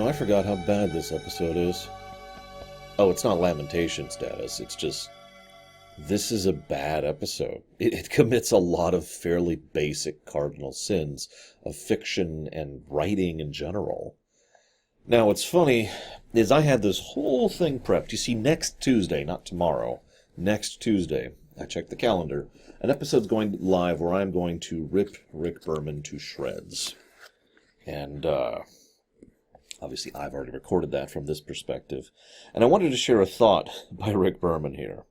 I forgot how bad this episode is. Oh, it's not lamentation status. It's just, this is a bad episode. It commits a lot of fairly basic cardinal sins of fiction and writing in general. Now, what's funny is I had this whole thing prepped. You see, next Tuesday, not tomorrow, next Tuesday, I checked the calendar, an episode's going live where I'm going to rip Rick Berman to shreds. And, obviously, I've already recorded that from this perspective. And I wanted to share a thought by Rick Berman here.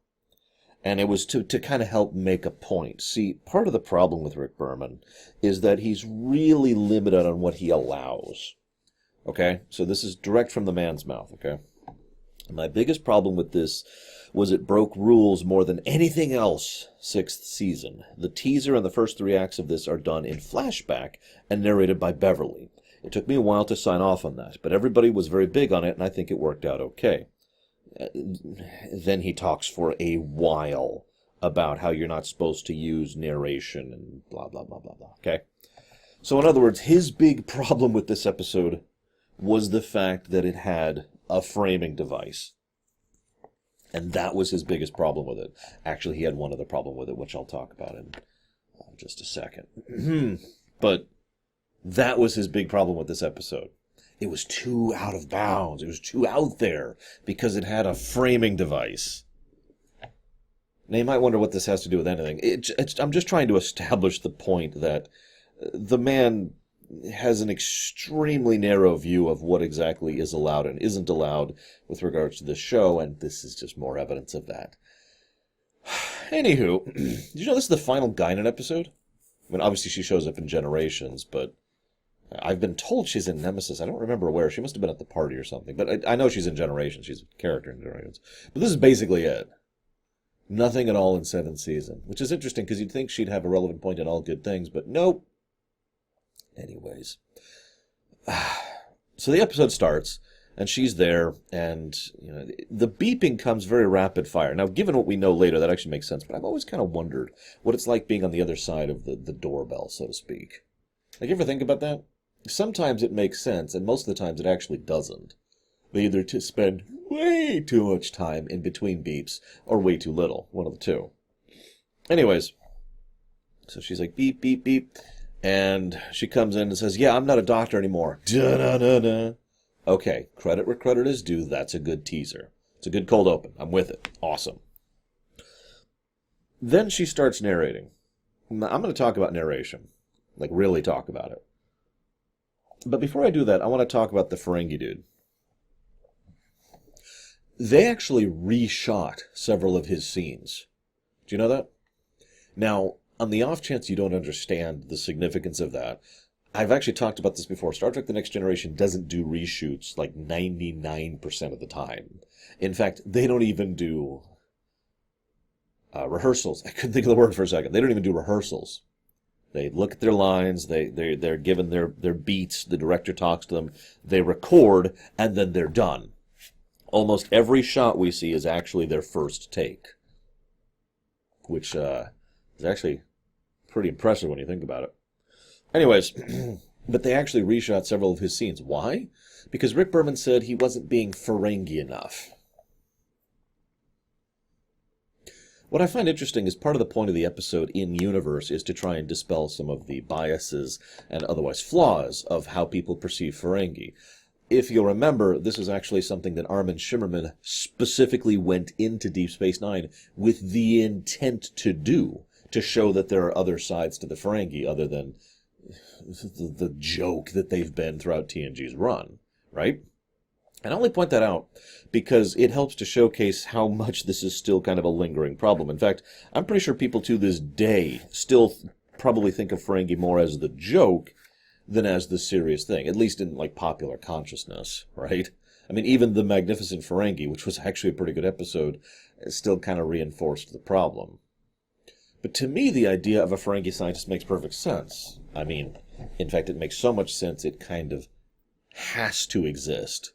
And it was to kind of help make a point. See, part of the problem with Rick Berman is that he's really limited on what he allows. Okay? So this is direct from the man's mouth, okay? My biggest problem with this was it broke rules more than anything else sixth season. The teaser and the first 3 acts of this are done in flashback and narrated by Beverly. It took me a while to sign off on that, but everybody was very big on it, and I think it worked out okay. Then he talks for a while about how you're not supposed to use narration and blah, blah, blah, blah, blah, okay? So in other words, his big problem with this episode was the fact that it had a framing device. And that was his biggest problem with it. Actually, he had one other problem with it, which I'll talk about in just a second. But that was his big problem with this episode. It was too out of bounds. It was too out there because it had a framing device. Now, you might wonder what this has to do with anything. I'm just trying to establish the point that the man has an extremely narrow view of what exactly is allowed and isn't allowed with regards to this show, and this is just more evidence of that. Anywho, did you know this is the final Guinan episode? I mean, obviously she shows up in Generations, but I've been told she's in Nemesis. I don't remember where. She must have been at the party or something. But I know she's in Generations. She's a character in Generations. But this is basically it. Nothing at all in 7th season. Which is interesting because you'd think she'd have a relevant point in all good things. But nope. Anyways. So the episode starts. And she's there. And the beeping comes very rapid fire. Now, given what we know later, that actually makes sense. But I've always kind of wondered what it's like being on the other side of the doorbell, so to speak. Like, you ever think about that? Sometimes it makes sense, and most of the times it actually doesn't. They either spend way too much time in between beeps, or way too little. One of the two. Anyways, so she's like, beep, beep, beep. And she comes in and says, yeah, I'm not a doctor anymore. Da-da-da-da. Okay, credit where credit is due. That's a good teaser. It's a good cold open. I'm with it. Awesome. Then she starts narrating. I'm going to talk about narration. Like, really talk about it. But before I do that, I want to talk about the Ferengi dude. They actually reshot several of his scenes. Do you know that? Now, on the off chance you don't understand the significance of that, I've actually talked about this before. Star Trek The Next Generation doesn't do reshoots like 99% of the time. In fact, they don't even do rehearsals. I couldn't think of the word for a second. They don't even do rehearsals. They look at their lines, they're given their beats, the director talks to them, they record, and then they're done. Almost every shot we see is actually their first take. Which is actually pretty impressive when you think about it. Anyways, but they actually reshot several of his scenes. Why? Because Rick Berman said he wasn't being Ferengi enough. What I find interesting is part of the point of the episode in-universe is to try and dispel some of the biases and otherwise flaws of how people perceive Ferengi. If you'll remember, this is actually something that Armin Shimmerman specifically went into Deep Space Nine with the intent to do, to show that there are other sides to the Ferengi other than the joke that they've been throughout TNG's run, right? And I only point that out because it helps to showcase how much this is still kind of a lingering problem. In fact, I'm pretty sure people to this day still probably think of Ferengi more as the joke than as the serious thing, at least in like popular consciousness, right? I mean, even The Magnificent Ferengi, which was actually a pretty good episode, still kind of reinforced the problem. But to me, the idea of a Ferengi scientist makes perfect sense. I mean, in fact, it makes so much sense it kind of has to exist.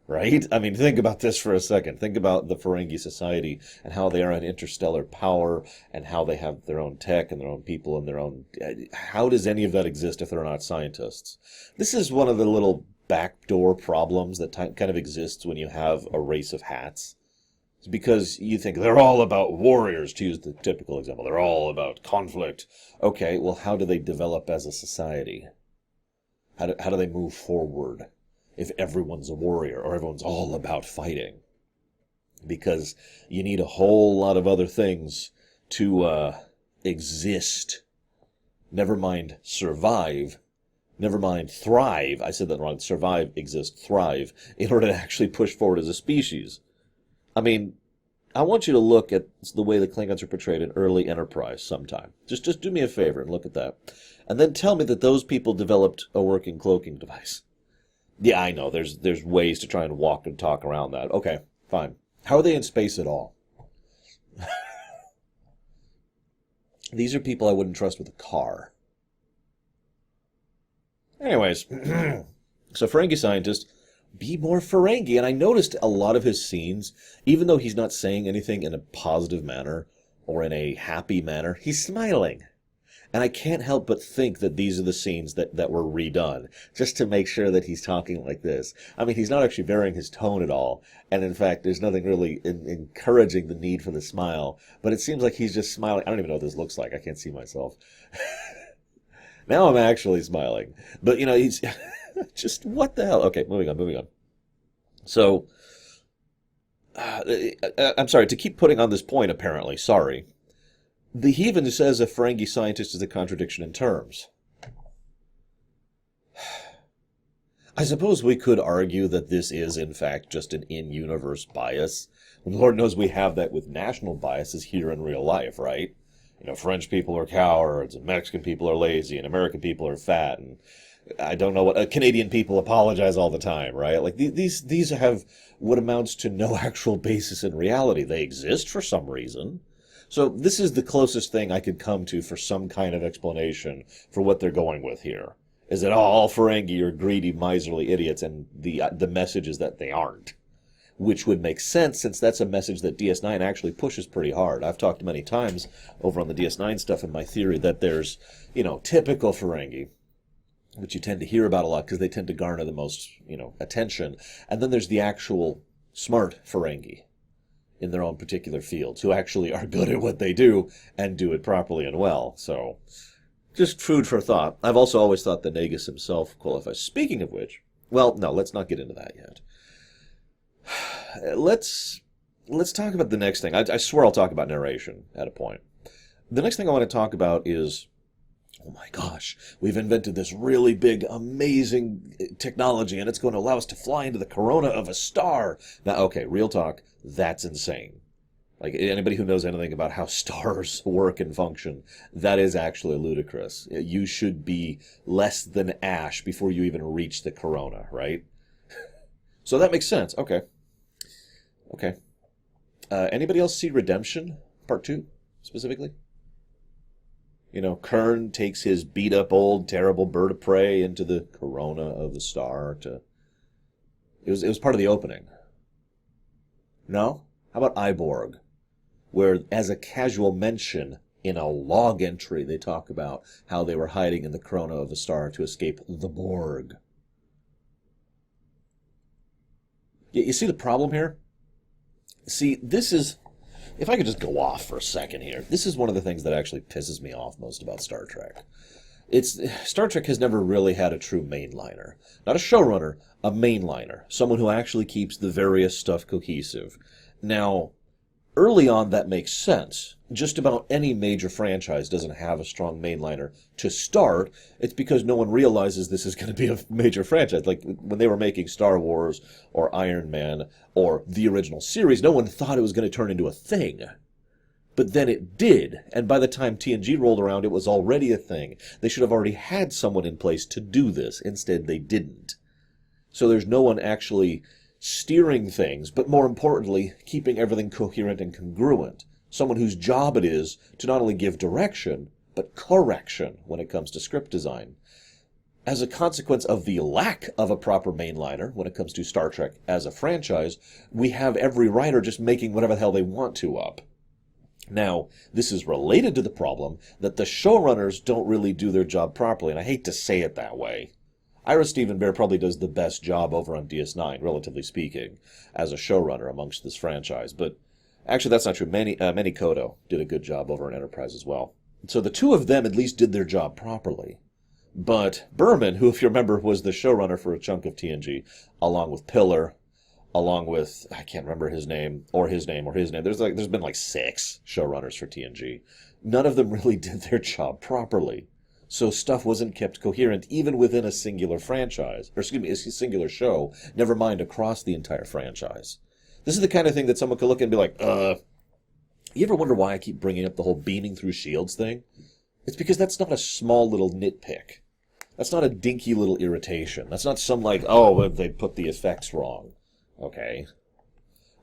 right? I mean, think about this for a second. Think about the Ferengi society and how they are an interstellar power and how they have their own tech and their own people and their own... How does any of that exist if they're not scientists? This is one of the little backdoor problems that kind of exists when you have a race of hats. It's because you think they're all about warriors, to use the typical example. They're all about conflict. Okay, well, how do they develop as a society? How do they move forward if everyone's a warrior or everyone's all about fighting? Because you need a whole lot of other things to exist. Never mind survive. Never mind thrive. I said that wrong. Survive, exist, thrive, in order to actually push forward as a species. I mean, I want you to look at the way the Klingons are portrayed in early Enterprise sometime. Just do me a favor and look at that. And then tell me that those people developed a working cloaking device. Yeah, I know, there's ways to try and walk and talk around that. Okay, fine. How are they in space at all? These are people I wouldn't trust with a car. Anyways, so Ferengi scientist... Be more Ferengi. And I noticed a lot of his scenes, even though he's not saying anything in a positive manner or in a happy manner, he's smiling. And I can't help but think that these are the scenes that were redone, just to make sure that he's talking like this. I mean, he's not actually varying his tone at all. And in fact, there's nothing really encouraging the need for the smile. But it seems like he's just smiling. I don't even know what this looks like. I can't see myself. Now I'm actually smiling. But, you know, he's... Just what the hell? Okay, moving on. So, I'm sorry, to keep putting on this point, apparently, sorry. He even says a Ferengi scientist is a contradiction in terms. I suppose we could argue that this is, in fact, just an in-universe bias. And Lord knows we have that with national biases here in real life, right? You know, French people are cowards, and Mexican people are lazy, and American people are fat, and... I don't know what Canadian people apologize all the time, right? Like these have what amounts to no actual basis in reality. They exist for some reason. So this is the closest thing I could come to for some kind of explanation for what they're going with here. Is that all Ferengi are greedy, miserly idiots, and the message is that they aren't. Which would make sense, since that's a message that DS9 actually pushes pretty hard. I've talked many times over on the DS9 stuff in my theory that there's, you know, typical Ferengi, which you tend to hear about a lot because they tend to garner the most, you know, attention. And then there's the actual smart Ferengi in their own particular fields who actually are good at what they do and do it properly and well. So, just food for thought. I've also always thought that Nagus himself qualifies. Speaking of which, well, no, let's not get into that yet. Let's talk about the next thing. I swear I'll talk about narration at a point. The next thing I want to talk about is... Oh my gosh, we've invented this really big, amazing technology, and it's going to allow us to fly into the corona of a star. Now, okay, real talk, that's insane. Like, anybody who knows anything about how stars work and function, that is actually ludicrous. You should be less than ash before you even reach the corona, right? So that makes sense. Okay. Anybody else see Redemption, Part 2, specifically? You know, Kern takes his beat-up old terrible bird of prey into the corona of the star to... It was part of the opening. No? How about Iborg? Where, as a casual mention in a log entry, they talk about how they were hiding in the corona of the star to escape the Borg. You see the problem here? See, this is... If I could just go off for a second here, this is one of the things that actually pisses me off most about Star Trek. Star Trek has never really had a true mainliner. Not a showrunner, a mainliner. Someone who actually keeps the various stuff cohesive. Now, early on that makes sense. Just about any major franchise doesn't have a strong mainliner to start. It's because no one realizes this is going to be a major franchise. Like when they were making Star Wars or Iron Man or the original series, no one thought it was going to turn into a thing. But then it did, and by the time TNG rolled around, it was already a thing. They should have already had someone in place to do this. Instead, they didn't. So there's no one actually steering things, but more importantly, keeping everything coherent and congruent. Someone whose job it is to not only give direction, but correction when it comes to script design. as a consequence of the lack of a proper mainliner when it comes to Star Trek as a franchise, we have every writer just making whatever the hell they want to up. Now, this is related to the problem that the showrunners don't really do their job properly, and I hate to say it that way. Ira Steven Behr probably does the best job over on DS9, relatively speaking, as a showrunner amongst this franchise, but actually that's not true. Manny Koto did a good job over on Enterprise as well. So the two of them at least did their job properly. But Berman, who, if you remember, was the showrunner for a chunk of TNG, along with Piller, along with, I can't remember his name. There's been like 6 showrunners for TNG. None of them really did their job properly. So stuff wasn't kept coherent even within a singular franchise, or excuse me, a singular show, never mind across the entire franchise. This is the kind of thing that someone could look at and be like, you ever wonder why I keep bringing up the whole beaming through shields thing? It's because that's not a small little nitpick. That's not a dinky little irritation. That's not some like, oh, they put the effects wrong. Okay.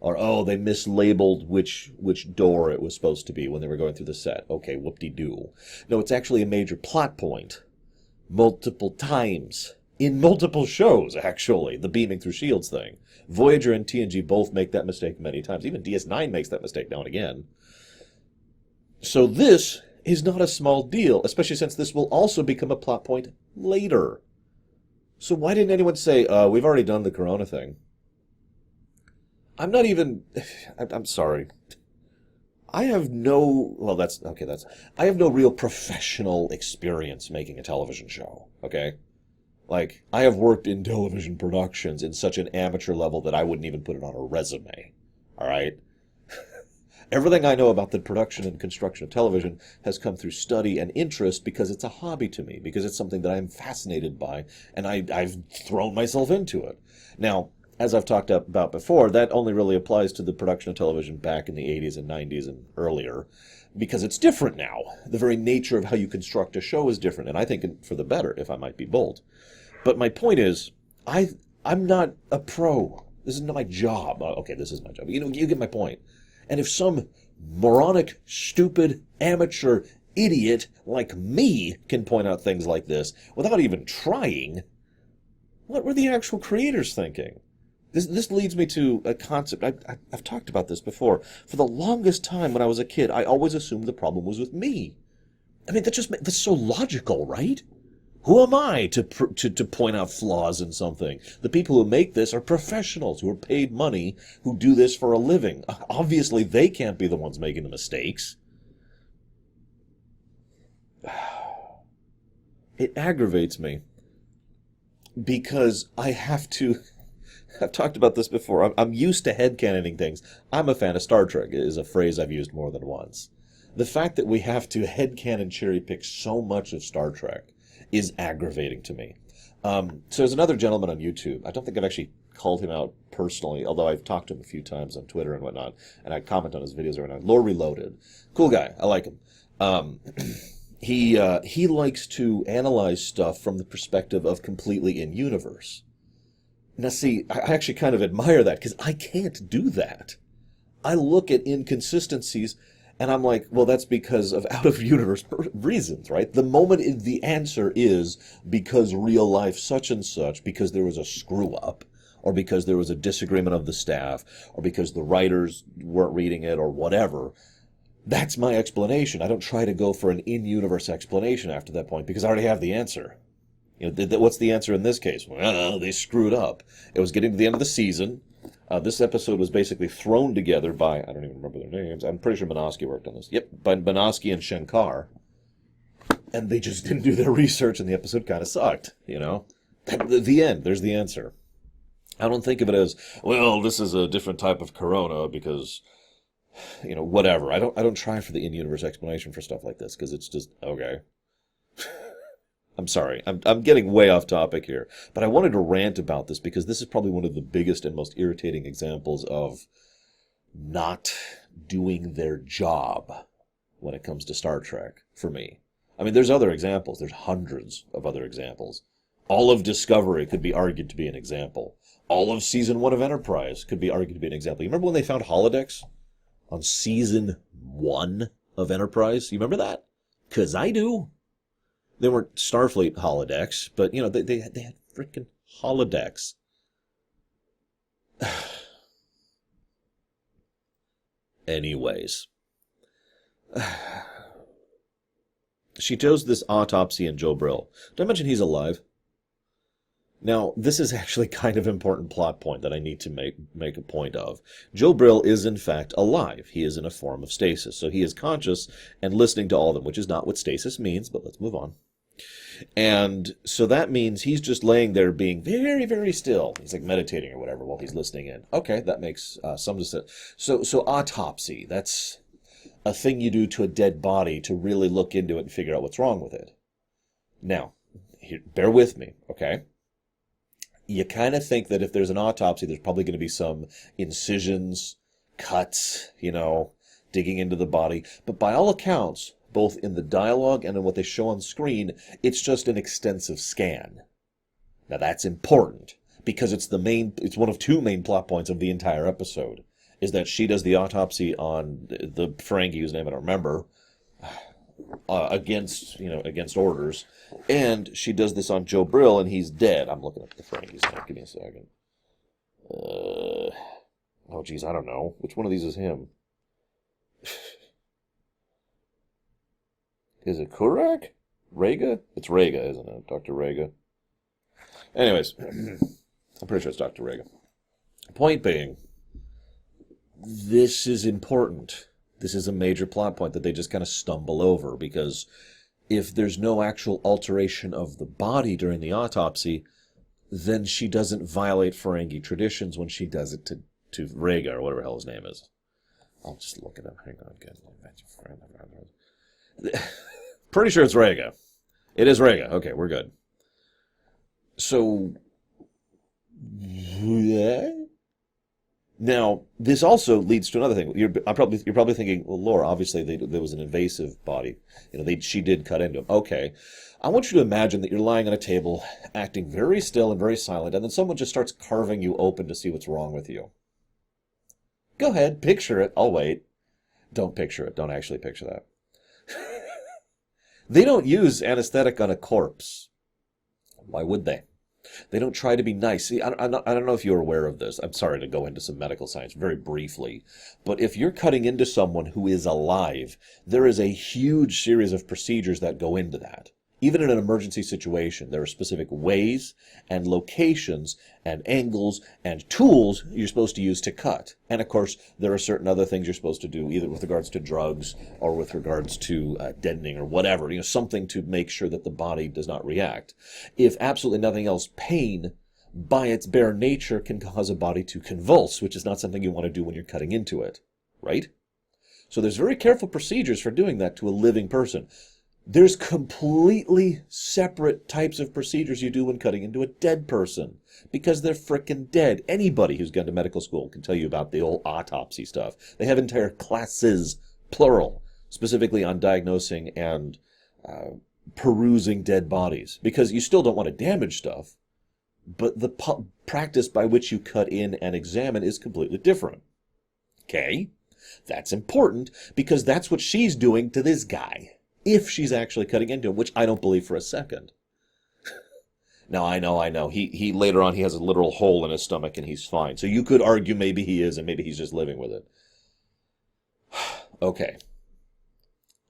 Or, oh, they mislabeled which door it was supposed to be when they were going through the set. Okay, whoop-de-doo. No, it's actually a major plot point. Multiple times. In multiple shows, actually. The beaming through shields thing. Voyager and TNG both make that mistake many times. Even DS9 makes that mistake now and again. So this is not a small deal, especially since this will also become a plot point later. So why didn't anyone say, we've already done the Corona thing? I'm sorry. I have no real professional experience making a television show, okay? Like, I have worked in television productions in such an amateur level that I wouldn't even put it on a resume, all right? Everything I know about the production and construction of television has come through study and interest because it's a hobby to me, because it's something that I'm fascinated by, and I've thrown myself into it. Now, as I've talked about before, that only really applies to the production of television back in the 80s and 90s and earlier, because it's different now. The very nature of how you construct a show is different, and I think for the better, if I might be bold. But my point is, I'm not a pro. This is not my job. Okay, this is my job. You get my point. And if some moronic, stupid, amateur idiot like me can point out things like this without even trying, what were the actual creators thinking? This leads me to a concept. I've talked about this before. For the longest time when I was a kid, I always assumed the problem was with me. I mean, that's so logical, right? Who am I to point out flaws in something? The people who make this are professionals who are paid money, who do this for a living. Obviously, they can't be the ones making the mistakes. It aggravates me because I have to... I've talked about this before. I'm used to headcanoning things. I'm a fan of Star Trek, is a phrase I've used more than once. The fact that we have to headcanon cherry pick so much of Star Trek is aggravating to me. So there's another gentleman on YouTube. I don't think I've actually called him out personally, although I've talked to him a few times on Twitter and whatnot, and I comment on his videos right now. Lore Reloaded. Cool guy. I like him. He likes to analyze stuff from the perspective of completely in-universe. Now see, I actually kind of admire that, because I can't do that. I look at inconsistencies, and I'm like, well, that's because of out-of-universe reasons, right? The moment the answer is because real life such and such, because there was a screw-up, or because there was a disagreement of the staff, or because the writers weren't reading it, or whatever, that's my explanation. I don't try to go for an in-universe explanation after that point, because I already have the answer. What's the answer in this case? Well, they screwed up. It was getting to the end of the season. This episode was basically thrown together by, I don't even remember their names. I'm pretty sure Banoski worked on this. Yep, by Banoski and Shankar. And they just didn't do their research, and the episode kind of sucked, The end. There's the answer. I don't think of it as, well, this is a different type of corona because, whatever. I don't try for the in-universe explanation for stuff like this, because it's just, okay. I'm sorry, I'm getting way off topic here, but I wanted to rant about this because this is probably one of the biggest and most irritating examples of not doing their job when it comes to Star Trek, for me. I mean, there's other examples. There's hundreds of other examples. All of Discovery could be argued to be an example. All of Season 1 of Enterprise could be argued to be an example. You remember when they found holodecks on Season 1 of Enterprise? You remember that? 'Cause I do. They weren't Starfleet holodecks, but, they had freaking holodecks. Anyways. She chose this autopsy in Joe Brill. Did I mention he's alive? Now, this is actually kind of an important plot point that I need to make a point of. Joe Brill is, in fact, alive. He is in a form of stasis, so he is conscious and listening to all of them, which is not what stasis means, but let's move on. And so that means he's just laying there being very, very still. He's like meditating or whatever while he's listening in. Okay, that makes some sense. So autopsy, that's a thing you do to a dead body to really look into it and figure out what's wrong with it. Now, bear with me, okay? You kind of think that if there's an autopsy, there's probably going to be some incisions, cuts, digging into the body. But by all accounts, both in the dialogue and in what they show on screen, it's just an extensive scan. Now that's important, because it's one of two main plot points of the entire episode, is that she does the autopsy on the Ferengi, whose name I don't remember, against orders, and she does this on Joe Brill, and he's dead. I'm looking up the Ferengi's name. Give me a second. Oh, geez, I don't know. Which one of these is him? Is it Kurak? Rega? It's Rega, isn't it? Dr. Rega. Anyways, I'm pretty sure it's Dr. Rega. Point being, this is important. This is a major plot point that they just kind of stumble over, because if there's no actual alteration of the body during the autopsy, then she doesn't violate Ferengi traditions when she does it to Rega, or whatever the hell his name is. I'll just look it up. Hang on. Pretty sure it's Rega. It is Rega. Okay, we're good. So, yeah. Now, this also leads to another thing. You're probably thinking, well, Laura, obviously there was an invasive body. She did cut into him. Okay. I want you to imagine that you're lying on a table, acting very still and very silent, and then someone just starts carving you open to see what's wrong with you. Go ahead, picture it. I'll wait. Don't picture it. Don't actually picture that. They don't use anesthetic on a corpse. Why would they? They don't try to be nice. See, I don't know if you're aware of this. I'm sorry to go into some medical science very briefly. But if you're cutting into someone who is alive, there is a huge series of procedures that go into that. Even in an emergency situation, there are specific ways and locations and angles and tools you're supposed to use to cut. And of course, there are certain other things you're supposed to do, either with regards to drugs or with regards to deadening or whatever, something to make sure that the body does not react. If absolutely nothing else, pain by its bare nature can cause a body to convulse, which is not something you want to do when you're cutting into it, right? So there's very careful procedures for doing that to a living person. There's completely separate types of procedures you do when cutting into a dead person, because they're frickin' dead. Anybody who's gone to medical school can tell you about the old autopsy stuff. They have entire classes, plural, specifically on diagnosing and perusing dead bodies, because you still don't want to damage stuff, but the practice by which you cut in and examine is completely different. Okay? That's important, because that's what she's doing to this guy. If she's actually cutting into him, which I don't believe for a second. Now, I know. He later on, he has a literal hole in his stomach and he's fine. So you could argue maybe he is and maybe he's just living with it. Okay.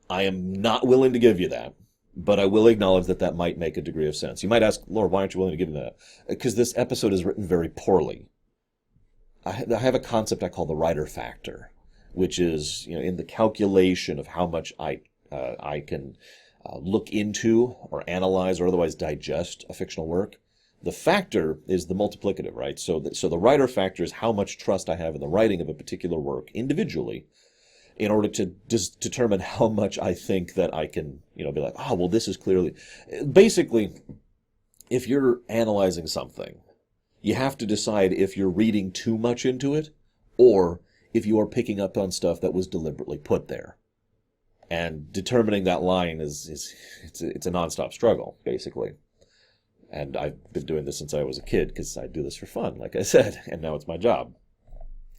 I am not willing to give you that, but I will acknowledge that might make a degree of sense. You might ask, Lord, why aren't you willing to give me that? Because this episode is written very poorly. I have a concept I call the writer factor, which is, in the calculation of how much I can look into or analyze or otherwise digest a fictional work. The factor is the multiplicative, right? So the writer factor is how much trust I have in the writing of a particular work individually in order to determine how much I think that I can, be like, oh, well, this is clearly... Basically, if you're analyzing something, you have to decide if you're reading too much into it or if you are picking up on stuff that was deliberately put there. And determining that line it's a nonstop struggle, basically. And I've been doing this since I was a kid, because I do this for fun, like I said, and now it's my job.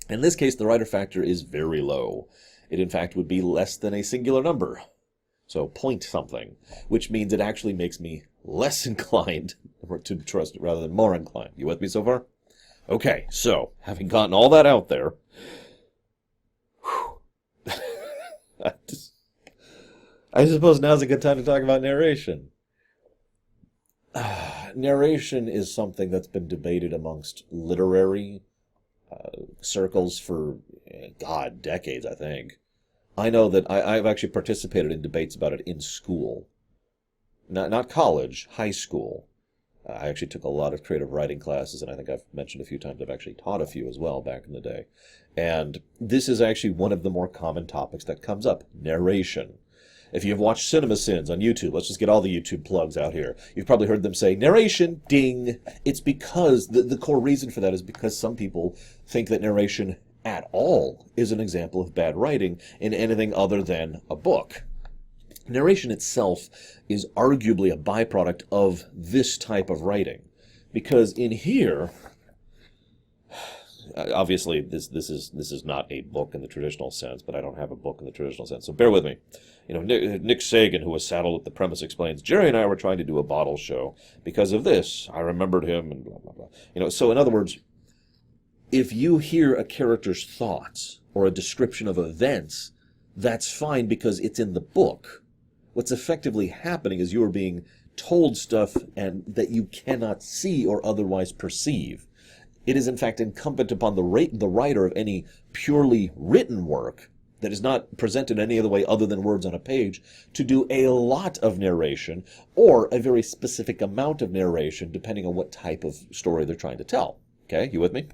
In this case, the writer factor is very low. It, in fact, would be less than a singular number. So point something, which means it actually makes me less inclined to trust it rather than more inclined. You with me so far? Okay, so having gotten all that out there, I suppose now's a good time to talk about narration. Narration is something that's been debated amongst literary circles for, God, decades, I think. I know that I've actually participated in debates about it in school. Not college, high school. I actually took a lot of creative writing classes, and I think I've mentioned a few times I've actually taught a few as well back in the day. And this is actually one of the more common topics that comes up, narration. If you've watched Cinema Sins on YouTube, let's just get all the YouTube plugs out here. You've probably heard them say, narration, ding. It's because, the core reason for that is because some people think that narration at all is an example of bad writing in anything other than a book. Narration itself is arguably a byproduct of this type of writing. Because in here, obviously this is not a book in the traditional sense, but I don't have a book in the traditional sense, so bear with me. You know, Nick Sagan, who was saddled with the premise, explains, Jerry and I were trying to do a bottle show. Because of this, I remembered him, and blah, blah, blah. You know, so in other words, if you hear a character's thoughts or a description of events, that's fine because it's in the book. What's effectively happening is you are being told stuff and that you cannot see or otherwise perceive. It is in fact incumbent upon the writer of any purely written work that is not presented any other way other than words on a page to do a lot of narration or a very specific amount of narration depending on what type of story they're trying to tell. Okay, you with me?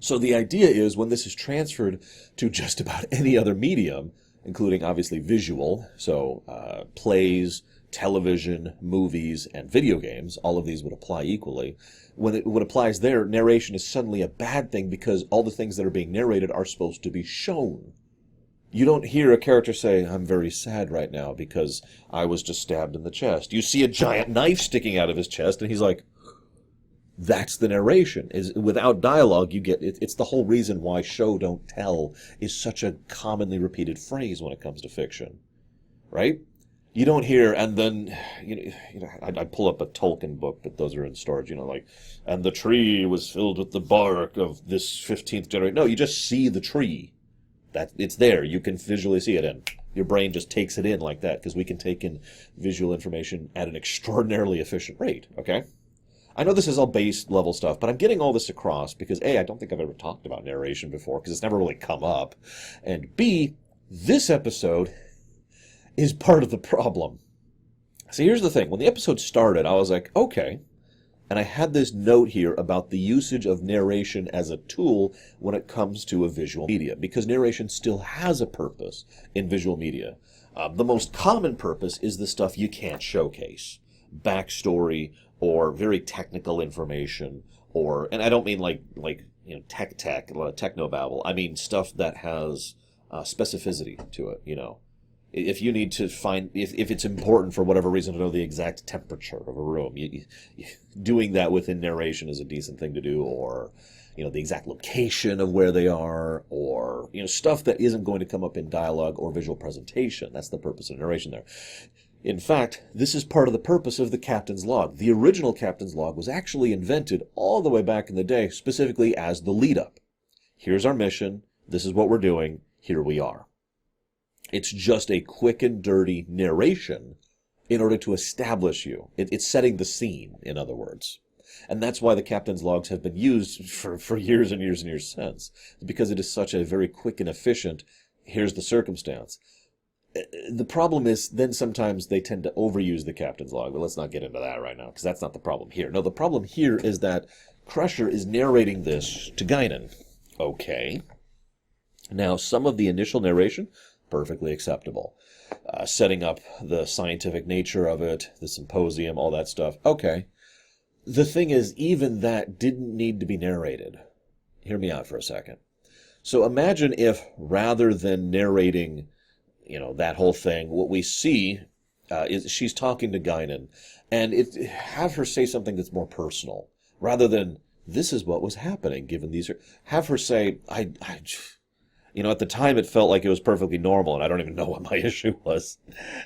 So the idea is when this is transferred to just about any other medium, including obviously visual, so plays, television, movies, and video games, all of these would apply equally. When it applies there, narration is suddenly a bad thing because all the things that are being narrated are supposed to be shown. You don't hear a character say, I'm very sad right now because I was just stabbed in the chest. You see a giant knife sticking out of his chest, and he's like, that's the narration. Is without dialogue, you get it's the whole reason why show don't tell is such a commonly repeated phrase when it comes to fiction, right? You don't hear, and then I pull up a Tolkien book, but those are in storage. Like, and the tree was filled with the bark of this 15th generation. No, you just see the tree. That it's there. You can visually see it, and your brain just takes it in like that because we can take in visual information at an extraordinarily efficient rate. Okay. I know this is all base level stuff, but I'm getting all this across because A, I don't think I've ever talked about narration before because it's never really come up. And B, this episode is part of the problem. So here's the thing. When the episode started, I was like, okay. And I had this note here about the usage of narration as a tool when it comes to a visual media, because narration still has a purpose in visual media. The most common purpose is the stuff you can't showcase. Backstory, or very technical information, and I don't mean like tech, technobabble. I mean stuff that has specificity to it, If you need to find, if it's important for whatever reason to know the exact temperature of a room, doing that within narration is a decent thing to do, or, the exact location of where they are, or, stuff that isn't going to come up in dialogue or visual presentation. That's the purpose of narration there. In fact, this is part of the purpose of the captain's log. The original captain's log was actually invented all the way back in the day, specifically as the lead-up. Here's our mission. This is what we're doing. Here we are. It's just a quick and dirty narration in order to establish you. It's setting the scene, in other words. And that's why the captain's logs have been used for years and years and years since. Because it is such a very quick and efficient, here's the circumstance. The problem is then sometimes they tend to overuse the captain's log, but let's not get into that right now, because that's not the problem here. No, the problem here is that Crusher is narrating this to Guinan. Okay. Now, some of the initial narration, perfectly acceptable. Setting up the scientific nature of it, the symposium, all that stuff. Okay. The thing is, even that didn't need to be narrated. Hear me out for a second. So imagine if, rather than narrating, that whole thing, what we see is she's talking to Guinan, and have her say something that's more personal, rather than, this is what was happening, given these... Have her say, At the time it felt like it was perfectly normal, and I don't even know what my issue was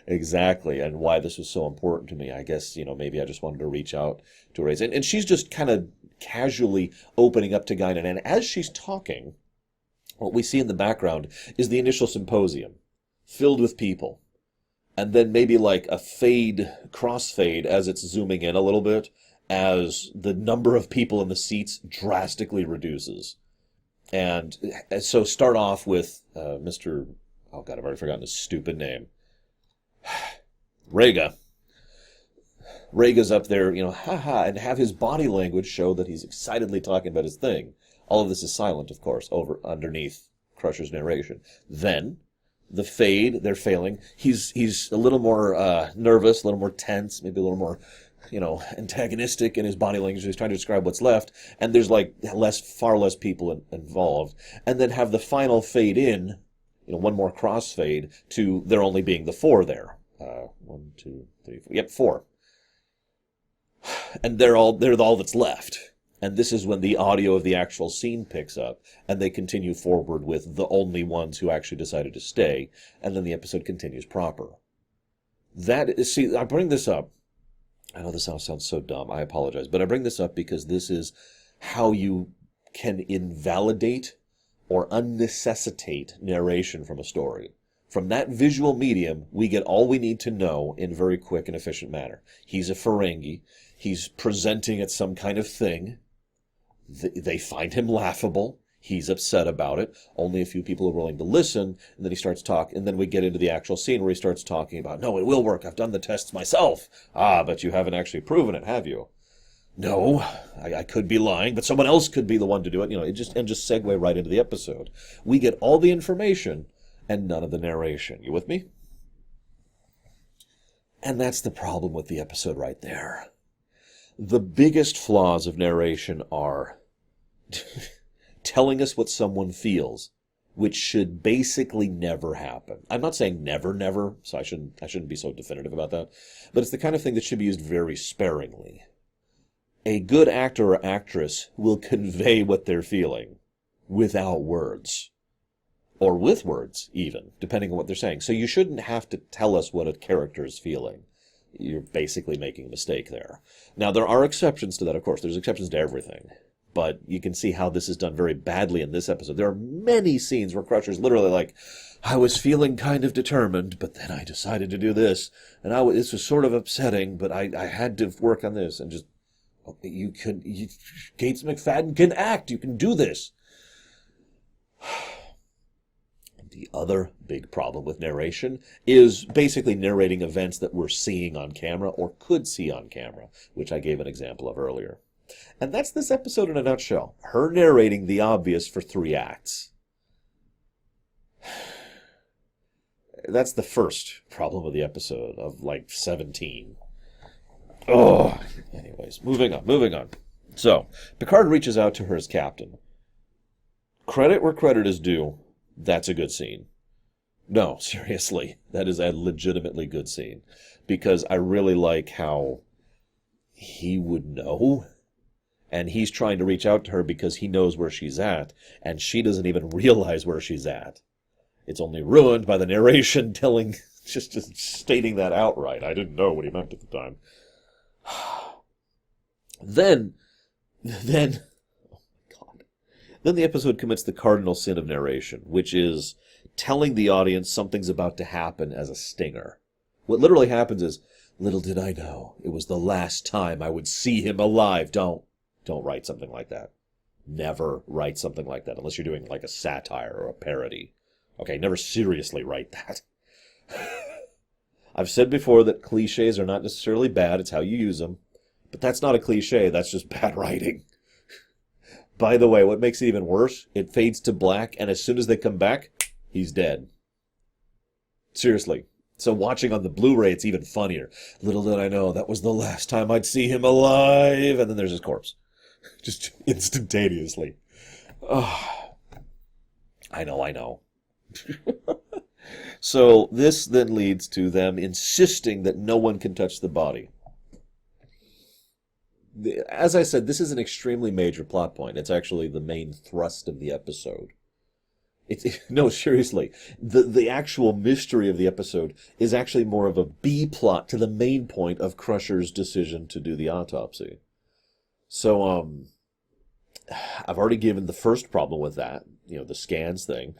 exactly and why this was so important to me. I guess, maybe I just wanted to reach out to her. And she's just kind of casually opening up to Guinan. And as she's talking, what we see in the background is the initial symposium filled with people. And then maybe like a crossfade as it's zooming in a little bit, as the number of people in the seats drastically reduces. And so start off with Mr. Oh, God, I've already forgotten his stupid name. Rhaegar. Rhaegar's up there, haha, and have his body language show that he's excitedly talking about his thing. All of this is silent, of course, underneath Crusher's narration. Then, the fade, they're failing. He's a little more nervous, a little more tense, maybe a little more antagonistic in his body language. He's trying to describe what's left, and there's far less people involved. And then have the final fade in, one more crossfade to there only being the 4 there. 1, 2, 3, 4. Yep, 4. And they're all that's left. And this is when the audio of the actual scene picks up, and they continue forward with the only ones who actually decided to stay, and then the episode continues proper. I bring this up. I know this sounds so dumb, I apologize, but I bring this up because this is how you can invalidate or unnecessitate narration from a story. From that visual medium, we get all we need to know in a very quick and efficient manner. He's a Ferengi. He's presenting at some kind of thing. They find him laughable. He's upset about it. Only a few people are willing to listen, and then he starts talking, and then we get into the actual scene where he starts talking about, no, it will work. I've done the tests myself. Ah, but you haven't actually proven it, have you? No, I could be lying, but someone else could be the one to do it. Just segue right into the episode. We get all the information and none of the narration. You with me? And that's the problem with the episode right there. The biggest flaws of narration are telling us what someone feels, which should basically never happen. I'm not saying never, so I shouldn't be so definitive about that, but it's the kind of thing that should be used very sparingly. A good actor or actress will convey what they're feeling without words. Or with words, even, depending on what they're saying. So you shouldn't have to tell us what a character is feeling. You're basically making a mistake there. Now, there are exceptions to that, of course. There's exceptions to everything. But you can see how this is done very badly in this episode. There are many scenes where Crusher's literally like, I was feeling kind of determined, but then I decided to do this. And this was sort of upsetting, but I had to work on this. And just, Gates McFadden can act. You can do this. The other big problem with narration is basically narrating events that we're seeing on camera or could see on camera, which I gave an example of earlier. And that's this episode in a nutshell. Her narrating the obvious for 3 acts. That's the first problem of the episode of 17. Oh, anyways, moving on. So, Picard reaches out to her as captain. Credit where credit is due. That's a good scene. No, seriously, that is a legitimately good scene. Because I really like how he would know. And he's trying to reach out to her because he knows where she's at. And she doesn't even realize where she's at. It's only ruined by the narration just stating that outright. I didn't know what he meant at the time. Then the episode commits the cardinal sin of narration, which is telling the audience something's about to happen as a stinger. What literally happens is, little did I know, it was the last time I would see him alive. Don't write something like that. Never write something like that, unless you're doing like a satire or a parody. Okay, never seriously write that. I've said before that cliches are not necessarily bad, it's how you use them. But that's not a cliche, that's just bad writing. By the way, what makes it even worse, it fades to black, and as soon as they come back, he's dead. Seriously. So watching on the Blu-ray, it's even funnier. Little did I know, that was the last time I'd see him alive, and then there's his corpse. Just instantaneously. Oh, I know. So this then leads to them insisting that no one can touch the body. As I said, this is an extremely major plot point. It's actually the main thrust of the episode. No, seriously. The actual mystery of the episode is actually more of a B plot to the main point of Crusher's decision to do the autopsy. So, I've already given the first problem with that, the scans thing.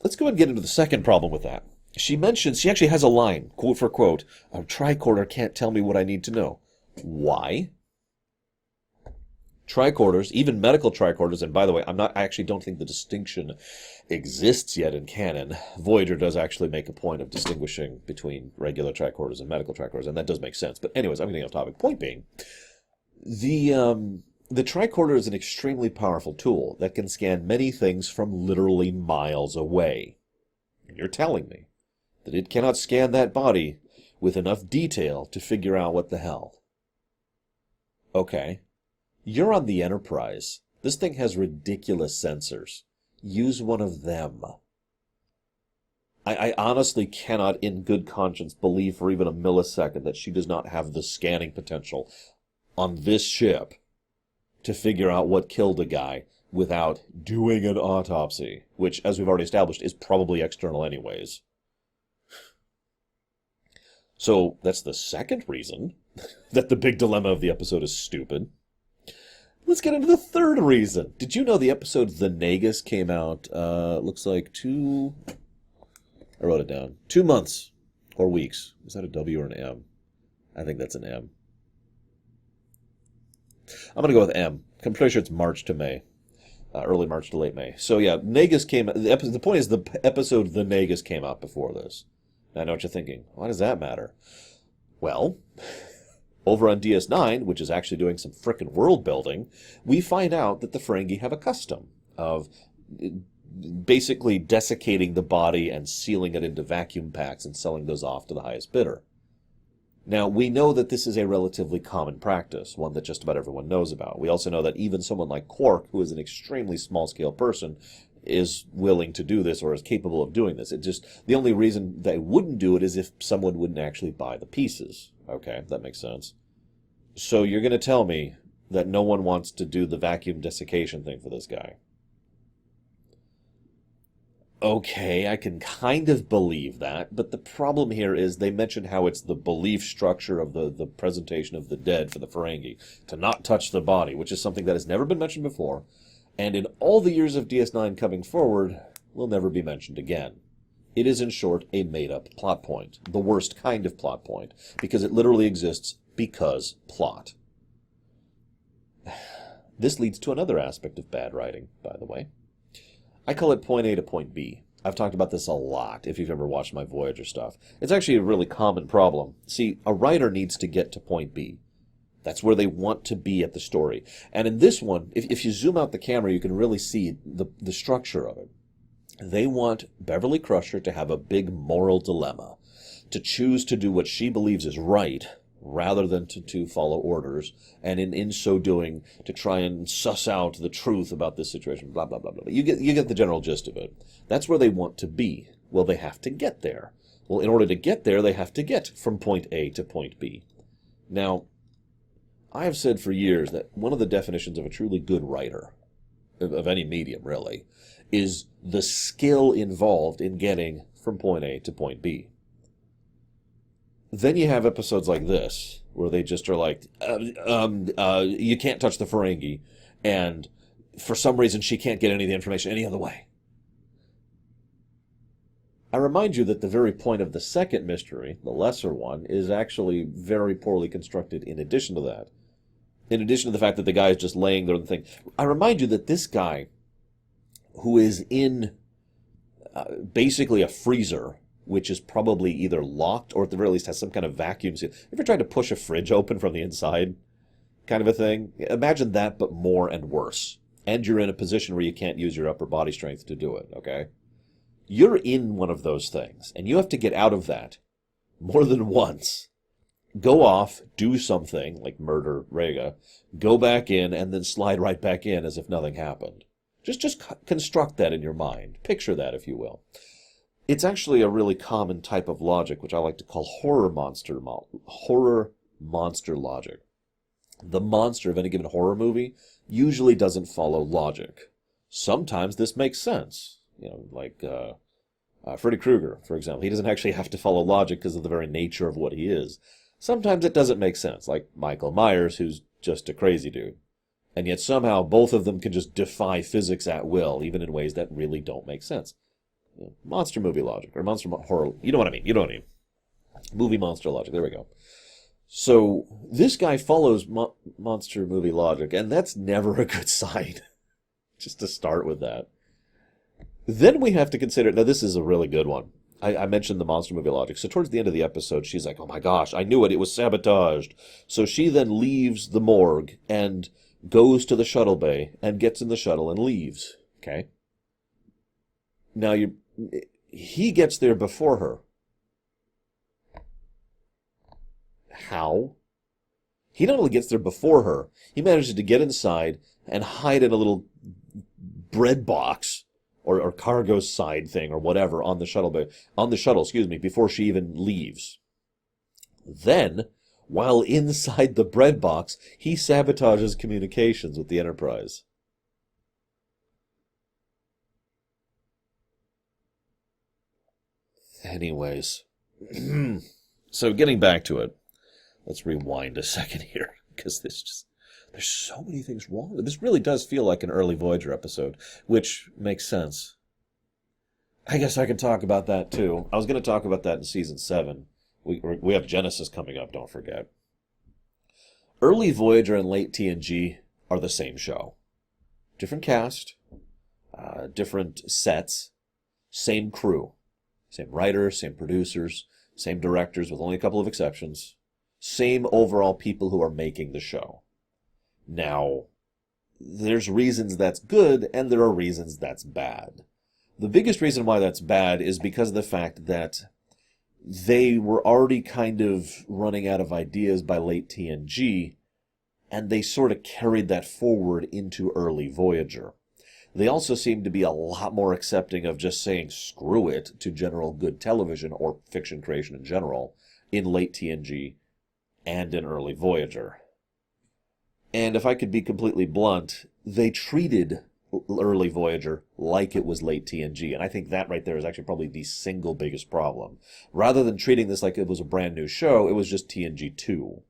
Let's go ahead and get into the second problem with that. She actually has a line, quote for quote, "A tricorder can't tell me what I need to know." Why? Tricorders, even medical tricorders, and by the way, I actually don't think the distinction exists yet in canon. Voyager does actually make a point of distinguishing between regular tricorders and medical tricorders, and that does make sense. But anyways, I'm getting off topic. Point being, the tricorder is an extremely powerful tool that can scan many things from literally miles away. And you're telling me that it cannot scan that body with enough detail to figure out what the hell. Okay. You're on the Enterprise. This thing has ridiculous sensors. Use one of them. I honestly cannot, in good conscience, believe for even a millisecond that she does not have the scanning potential on this ship to figure out what killed a guy without doing an autopsy, which, as we've already established, is probably external anyways. So that's the second reason that the big dilemma of the episode is stupid. Let's get into the third reason. Did you know the episode The Nagus came out, looks like I wrote it down, 2 months or weeks. Is that a W or an M? I think that's an M. I'm going to go with M. I'm pretty sure it's March to May. Early March to late May. So yeah, Nagus came, the point is the episode The Nagus came out before this. Now I know what you're thinking. Why does that matter? Well, over on DS9, which is actually doing some frickin' world building, we find out that the Ferengi have a custom of basically desiccating the body and sealing it into vacuum packs and selling those off to the highest bidder. Now, we know that this is a relatively common practice, one that just about everyone knows about. We also know that even someone like Quark, who is an extremely small-scale person, is willing to do this or is capable of doing this. The only reason they wouldn't do it is if someone wouldn't actually buy the pieces. Okay, that makes sense. So you're going to tell me that no one wants to do the vacuum desiccation thing for this guy. Okay, I can kind of believe that, but the problem here is they mention how it's the belief structure of the presentation of the dead for the Ferengi to not touch the body, which is something that has never been mentioned before, and in all the years of DS9 coming forward, will never be mentioned again. It is, in short, a made-up plot point, the worst kind of plot point, because it literally exists because plot. This leads to another aspect of bad writing, by the way. I call it point A to point B. I've talked about this a lot if you've ever watched my Voyager stuff. It's actually a really common problem. See, a writer needs to get to point B. That's where they want to be at the story. And in this one, if you zoom out the camera, you can really see the structure of it. They want Beverly Crusher to have a big moral dilemma, to choose to do what she believes is right, rather than to follow orders, and in so doing, to try and suss out the truth about this situation, blah, blah, blah, blah. You get the general gist of it. That's where they want to be. Well, they have to get there. Well, in order to get there, they have to get from point A to point B. Now, I have said for years that one of the definitions of a truly good writer, of any medium, really, is the skill involved in getting from point A to point B. Then you have episodes like this, where they just are like, you can't touch the Ferengi, and for some reason she can't get any of the information any other way. I remind you that the very point of the second mystery, the lesser one, is actually very poorly constructed in addition to that. In addition to the fact that the guy is just laying there and the thing. I remind you that this guy, who is in basically a freezer, which is probably either locked or at the very least has some kind of vacuum seal. Ever tried to push a fridge open from the inside? Kind of a thing? Imagine that, but more and worse. And you're in a position where you can't use your upper body strength to do it, okay? You're in one of those things, and you have to get out of that more than once. Go off, do something, like murder Rhaegar, go back in, and then slide right back in as if nothing happened. Just construct that in your mind. Picture that, if you will. It's actually a really common type of logic, which I like to call horror monster logic. The monster of any given horror movie usually doesn't follow logic. Sometimes this makes sense. Like Freddy Krueger, for example. He doesn't actually have to follow logic because of the very nature of what he is. Sometimes it doesn't make sense, like Michael Myers, who's just a crazy dude. And yet somehow both of them can just defy physics at will, even in ways that really don't make sense. Monster movie logic, or monster horror, you know what I mean, Movie monster logic, there we go. So, this guy follows monster movie logic, and that's never a good sign. Just to start with that. Then we have to consider, now this is a really good one. I mentioned the monster movie logic. So towards the end of the episode, she's like, oh my gosh, I knew it was sabotaged. So she then leaves the morgue and goes to the shuttle bay and gets in the shuttle and leaves. Okay? Now, he gets there before her. How? He not only gets there before her, he manages to get inside and hide in a little bread box or cargo side thing or whatever on the shuttle before she even leaves. Then, while inside the bread box, he sabotages communications with the Enterprise. Anyways, so getting back to it, let's rewind a second here, because there's so many things wrong. This really does feel like an early Voyager episode, which makes sense. I guess I can talk about that too. I was going to talk about that in Season 7. We have Genesis coming up, don't forget. Early Voyager and late TNG are the same show. Different cast, different sets, same crew. Same writers, same producers, same directors with only a couple of exceptions. Same overall people who are making the show. Now, there's reasons that's good, and there are reasons that's bad. The biggest reason why that's bad is because of the fact that they were already kind of running out of ideas by late TNG, and they sort of carried that forward into early Voyager. They also seem to be a lot more accepting of just saying screw it to general good television or fiction creation in general in late TNG and in early Voyager. And if I could be completely blunt, they treated early Voyager like it was late TNG, and I think that right there is actually probably the single biggest problem. Rather than treating this like it was a brand new show, it was just TNG 2.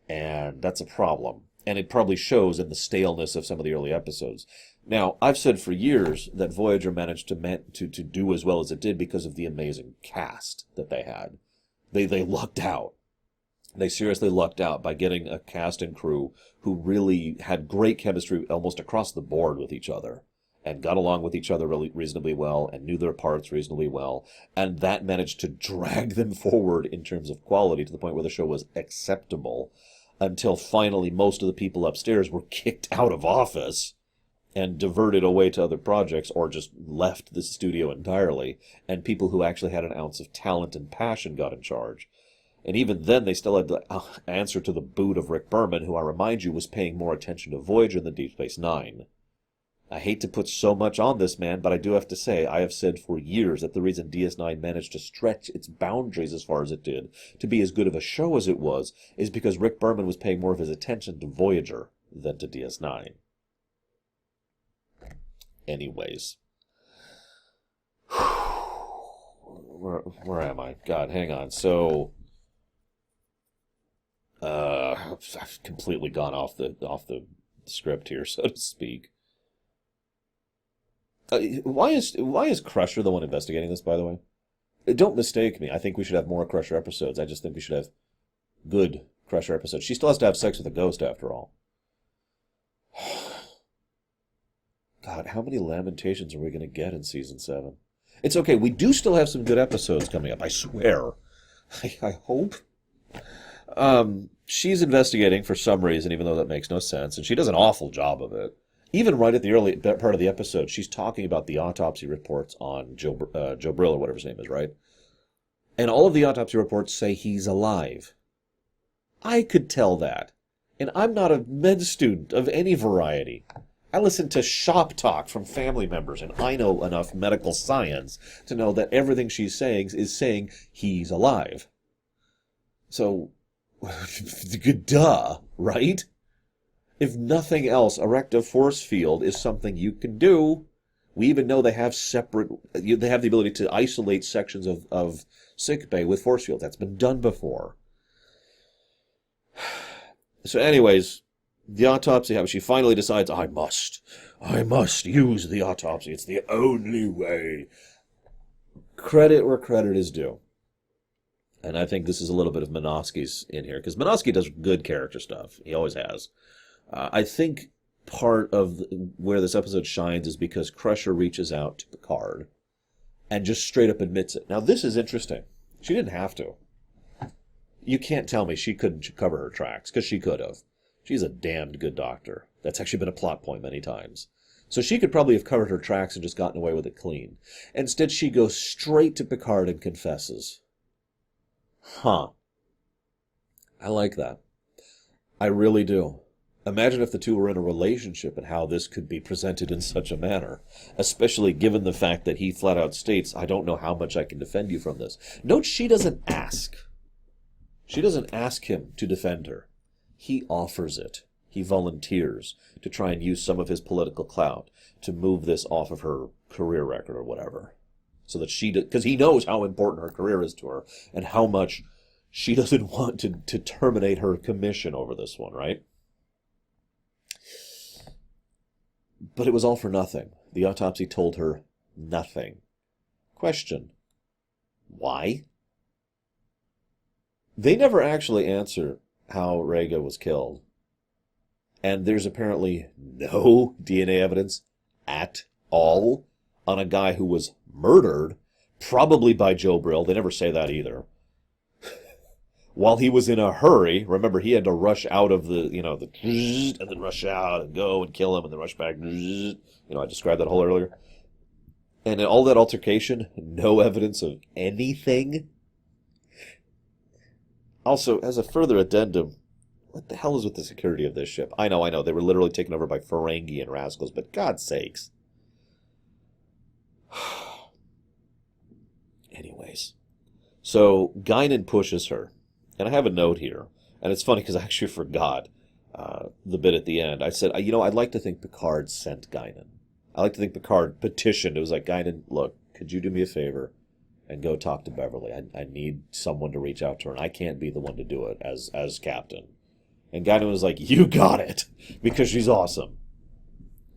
And that's a problem. And it probably shows in the staleness of some of the early episodes. Now, I've said for years that Voyager managed to do as well as it did because of the amazing cast that they had. They lucked out. They seriously lucked out by getting a cast and crew who really had great chemistry almost across the board with each other, and got along with each other really reasonably well, and knew their parts reasonably well, and that managed to drag them forward in terms of quality to the point where the show was acceptable, until finally most of the people upstairs were kicked out of office and diverted away to other projects or just left the studio entirely, and people who actually had an ounce of talent and passion got in charge. And even then, they still had to answer to the boot of Rick Berman, who I remind you was paying more attention to Voyager than Deep Space Nine. I hate to put so much on this man, but I do have to say, I have said for years that the reason DS9 managed to stretch its boundaries as far as it did, to be as good of a show as it was, is because Rick Berman was paying more of his attention to Voyager than to DS9. Anyways. Where am I? God, hang on. So, I've completely gone off the script here, so to speak. Why is Crusher the one investigating this, by the way? Don't mistake me. I think we should have more Crusher episodes. I just think we should have good Crusher episodes. She still has to have sex with a ghost, after all. God, how many Lamentations are we going to get in Season 7? It's okay. We do still have some good episodes coming up, I swear. I hope. She's investigating for some reason, even though that makes no sense, and she does an awful job of it. Even right at the early part of the episode, she's talking about the autopsy reports on Joe Brill, or whatever his name is, right? And all of the autopsy reports say he's alive. I could tell that. And I'm not a med student of any variety. I listen to shop talk from family members, and I know enough medical science to know that everything she's saying is saying he's alive. So, duh, right? If nothing else, erective force field is something you can do We even know they have they have the ability to isolate sections of sickbay with force fields. That's been done before. So anyways, the autopsy happens. She finally decides, I must use the autopsy. It's the only way. Credit where credit is due. And I think this is a little bit of Minosky's in here, because Minosky does good character stuff. He always has. I think part of where this episode shines is because Crusher reaches out to Picard and just straight up admits it. Now, this is interesting. She didn't have to. You can't tell me she couldn't cover her tracks, because she could have. She's a damned good doctor. That's actually been a plot point many times. So she could probably have covered her tracks and just gotten away with it clean. Instead, she goes straight to Picard and confesses. Huh. I like that. I really do. Imagine if the two were in a relationship and how this could be presented in such a manner, especially given the fact that he flat out states, I don't know how much I can defend you from this. Note she doesn't ask. She doesn't ask him to defend her. He offers it. He volunteers to try and use some of his political clout to move this off of her career record or whatever. So that because he knows how important her career is to her and how much she doesn't want to terminate her commission over this one, right? But it was all for nothing. The autopsy told her nothing. Question. Why? They never actually answer how Rhaegar was killed. And there's apparently no DNA evidence at all on a guy who was murdered, probably by Joe Brill. They never say that either. While he was in a hurry, remember he had to rush out of the and then rush out and go and kill him and then rush back. I described that whole earlier. And in all that altercation, no evidence of anything. Also, as a further addendum, what the hell is with the security of this ship? I know, they were literally taken over by Ferengi rascals, but God's sakes. Anyways, so Guinan pushes her. And I have a note here, and it's funny because I actually forgot the bit at the end. I said, I'd like to think Picard sent Guinan. I like to think Picard petitioned. It was like, Guinan, look, could you do me a favor and go talk to Beverly? I need someone to reach out to her, and I can't be the one to do it as captain. And Guinan was like, you got it, because she's awesome.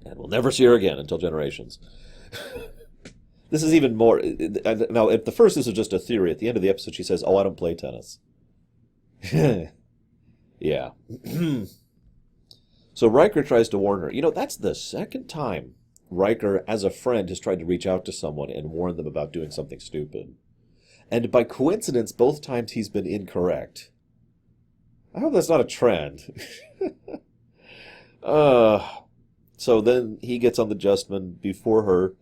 And we'll never see her again until Generations. This is even more... Now, at the first, this is just a theory. At the end of the episode, she says, I don't play tennis. Yeah. So Riker tries to warn her. That's the second time Riker, as a friend, has tried to reach out to someone and warn them about doing something stupid. And by coincidence, both times he's been incorrect. I hope that's not a trend. So then he gets on the Justman before her.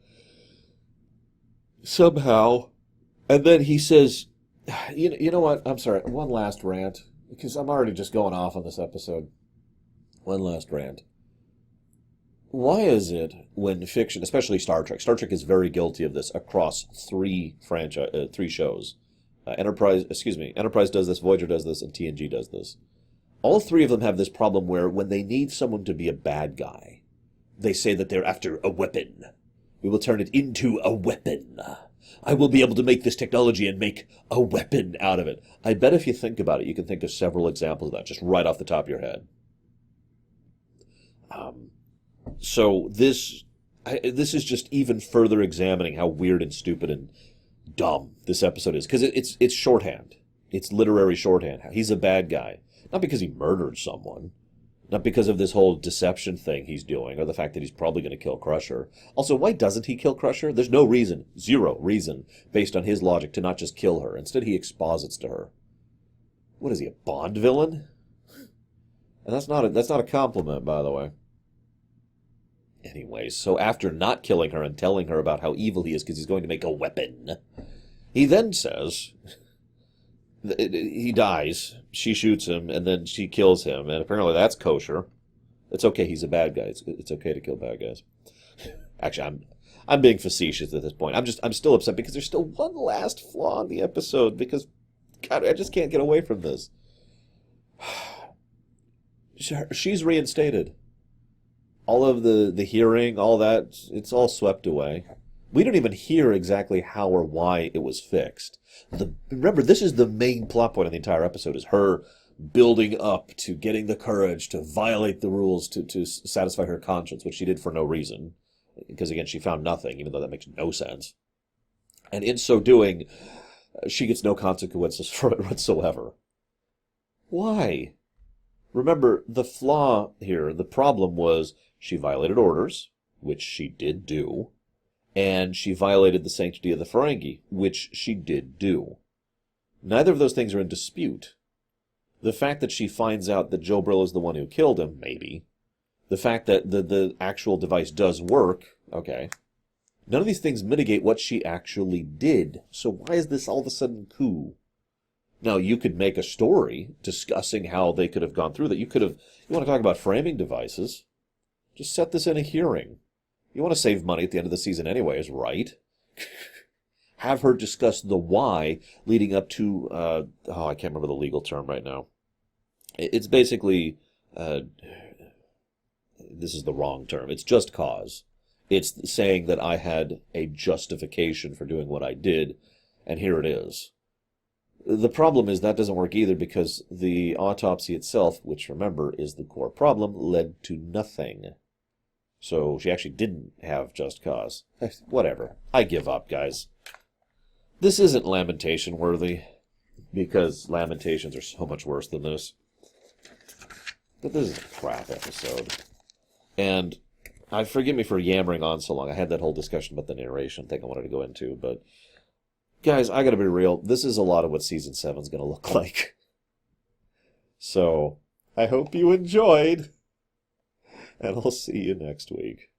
Somehow. And then he says... You know what? I'm sorry. One last rant, because I'm already just going off on this episode. One last rant. Why is it when fiction, especially Star Trek is very guilty of this across three shows. Enterprise does this, Voyager does this, and TNG does this. All three of them have this problem where when they need someone to be a bad guy, they say that they're after a weapon. We will turn it into a weapon. I will be able to make this technology and make a weapon out of it. I bet if you think about it, you can think of several examples of that, just right off the top of your head. So this is just even further examining how weird and stupid and dumb this episode is. Because it's shorthand. It's literary shorthand. He's a bad guy. Not because he murdered someone. Not because of this whole deception thing he's doing, or the fact that he's probably going to kill Crusher. Also, why doesn't he kill Crusher? There's no reason, zero reason, based on his logic, to not just kill her. Instead, he exposits to her. What is he, a Bond villain? And that's not a compliment, by the way. Anyways, so after not killing her and telling her about how evil he is because he's going to make a weapon, he then says... He dies, she shoots him, and then she kills him, and apparently that's kosher. It's okay, he's a bad guy. It's okay to kill bad guys. Actually, I'm being facetious at this point. I'm still upset because there's still one last flaw in the episode, because, God, I just can't get away from this. She's reinstated. all of the hearing, all that, it's all swept away. We don't even hear exactly how or why it was fixed. Remember, this is the main plot point of the entire episode, is her building up to getting the courage to violate the rules to satisfy her conscience, which she did for no reason. Because, again, she found nothing, even though that makes no sense. And in so doing, she gets no consequences for it whatsoever. Why? Remember, the flaw here, the problem was she violated orders, which she did do, and she violated the sanctity of the Ferengi, which she did do. Neither of those things are in dispute. The fact that she finds out that Joe Brill is the one who killed him, maybe. The fact that the actual device does work, okay. None of these things mitigate what she actually did. So why is this all of a sudden cool? Now, you could make a story discussing how they could have gone through that. You want to talk about framing devices? Just set this in a hearing. You want to save money at the end of the season anyways, right? Have her discuss the why leading up to, I can't remember the legal term right now. It's basically, this is the wrong term. It's just cause. It's saying that I had a justification for doing what I did, and here it is. The problem is that doesn't work either, because the autopsy itself, which, remember, is the core problem, led to nothing. So she actually didn't have just cause. Whatever. I give up, guys. This isn't Lamentation worthy, because Lamentations are so much worse than this. But this is a crap episode. And forgive me for yammering on so long. I had that whole discussion about the narration thing I wanted to go into, but guys, I gotta be real. This is a lot of what Season 7 is gonna look like. So, I hope you enjoyed, and I'll see you next week.